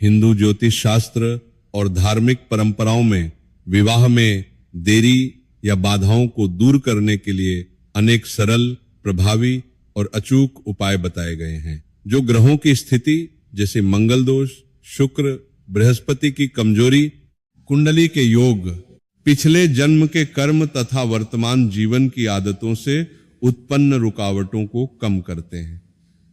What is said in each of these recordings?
हिंदू ज्योतिष शास्त्र और धार्मिक परंपराओं में विवाह में देरी या बाधाओं को दूर करने के लिए अनेक सरल, प्रभावी और अचूक उपाय बताए गए हैं। जो ग्रहों की स्थिति जैसे मंगल दोष, शुक्र, बृहस्पति की कमजोरी, कुंडली के योग, पिछले जन्म के कर्म तथा वर्तमान जीवन की आदतों से उत्पन्न रुकावटों को कम करते हैं।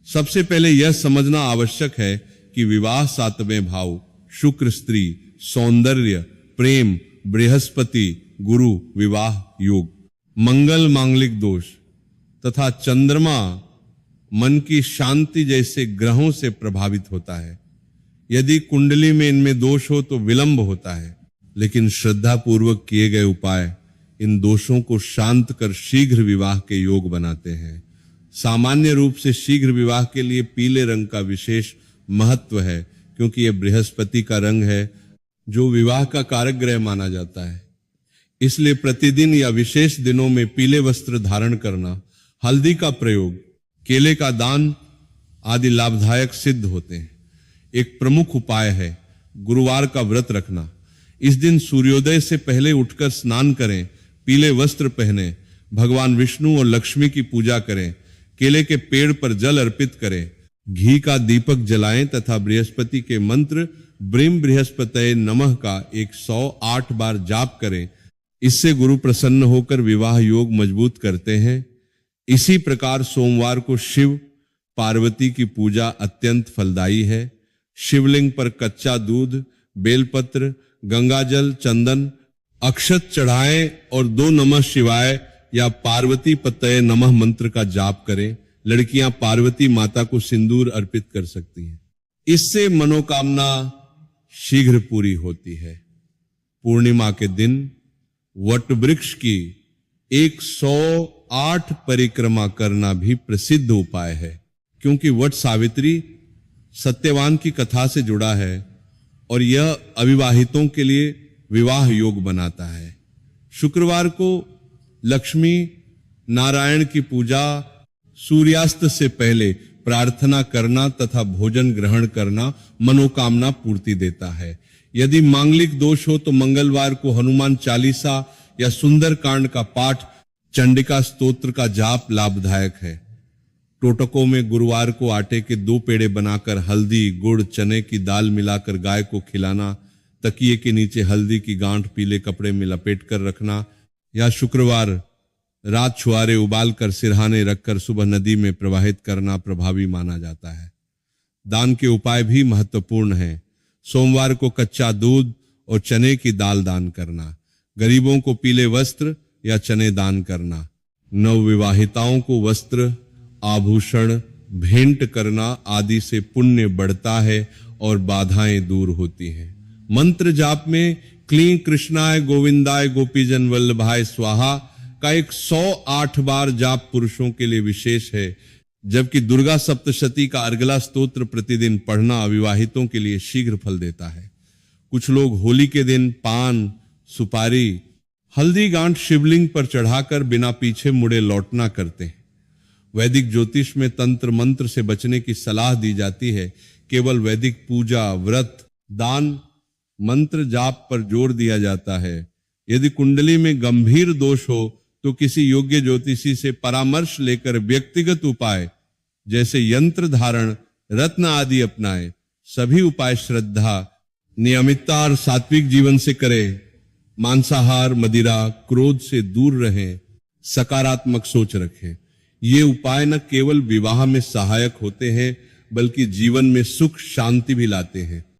सबसे पहले यह समझना आवश्यक है कि विवाह 7वें भाव शुक्र स्त्री, सौंदर्य, प्रेम, बृहस्पति गुरु विवाह योग, मंगल मांगलिक दोष तथा चंद्रमा मन की शांति जैसे ग्रहों से प्रभावित होता है। यदि कुंडली में इनमें दोष हो तो विलंब होता है, लेकिन श्रद्धा पूर्वक किए गए उपाय इन दोषों को शांत कर शीघ्र विवाह के योग बनाते हैं। सामान्य रूप से शीघ्र विवाह के लिए पीले रंग का विशेष महत्व है, क्योंकि यह बृहस्पति का रंग है जो विवाह का कारक ग्रह माना जाता है। इसलिए प्रतिदिन या विशेष दिनों में पीले वस्त्र धारण करना, हल्दी का प्रयोग, केले का दान आदि लाभदायक सिद्ध होते हैं। एक प्रमुख उपाय है गुरुवार का व्रत रखना। इस दिन सूर्योदय से पहले उठकर स्नान करें, पीले वस्त्र पहने, भगवान विष्णु और लक्ष्मी की पूजा करें, केले के पेड़ पर जल अर्पित करें, घी का दीपक जलाएं तथा बृहस्पति के मंत्र ब्रीम बृहस्पतये नमः का 108 बार जाप करें। इससे गुरु प्रसन्न होकर विवाह योग मजबूत करते हैं। इसी प्रकार सोमवार को शिव पार्वती की पूजा अत्यंत फलदायी है। शिवलिंग पर कच्चा दूध, बेलपत्र, गंगाजल, चंदन, अक्षत चढ़ाएं और 2 नमः शिवाय या पार्वती पतये नमः मंत्र का जाप करें। लड़कियां पार्वती माता को सिंदूर अर्पित कर सकती हैं। इससे मनोकामना शीघ्र पूरी होती है। पूर्णिमा के दिन वट वृक्ष की 108 परिक्रमा करना भी प्रसिद्ध उपाय है, क्योंकि वट सावित्री सत्यवान की कथा से जुड़ा है और यह अविवाहितों के लिए विवाह योग बनाता है। शुक्रवार को लक्ष्मी नारायण की पूजा, सूर्यास्त से पहले प्रार्थना करना तथा भोजन ग्रहण करना मनोकामना पूर्ति देता है। यदि मांगलिक दोष हो तो मंगलवार को हनुमान चालीसा या सुंदर कांड का पाठ, चंडिका स्तोत्र का जाप लाभदायक है। टोटकों में गुरुवार को आटे के 2 पेड़े बनाकर हल्दी, गुड़, चने की दाल मिलाकर गाय को खिलाना, तकिए के नीचे हल्दी की गांठ पीले कपड़े में लपेट कर रखना, या शुक्रवार रात छुआरे उबाल कर सिरहाने रखकर सुबह नदी में प्रवाहित करना प्रभावी माना जाता है। दान के उपाय भी महत्वपूर्ण हैं। सोमवार को कच्चा दूध और चने की दाल दान करना, गरीबों को पीले वस्त्र या चने दान करना, नवविवाहिताओं को वस्त्र, आभूषण भेंट करना आदि से पुण्य बढ़ता है और बाधाएं दूर होती हैं। मंत्र जाप में क्लीं कृष्णाय गोविंदाय गोपीजन वल्लभाय स्वाहा का 108 बार जाप पुरुषों के लिए विशेष है, जबकि दुर्गा सप्तशती का अर्गला स्तोत्र प्रतिदिन पढ़ना अविवाहितों के लिए शीघ्र फल देता है। कुछ लोग होली के दिन पान, सुपारी, हल्दी गांठ शिवलिंग पर चढ़ाकर बिना पीछे मुड़े लौटना करते हैं। वैदिक ज्योतिष में तंत्र मंत्र से बचने की सलाह दी जाती है। केवल वैदिक पूजा, व्रत, दान, मंत्र जाप पर जोर दिया जाता है। यदि कुंडली में गंभीर दोष हो तो किसी योग्य ज्योतिषी से परामर्श लेकर व्यक्तिगत उपाय जैसे यंत्र धारण, रत्न आदि अपनाएं। सभी उपाय श्रद्धा, नियमितता और सात्विक जीवन से करें। मांसाहार, मदिरा, क्रोध से दूर रहें। सकारात्मक सोच रखें। ये उपाय न केवल विवाह में सहायक होते हैं, बल्कि जीवन में सुख शांति भी लाते हैं।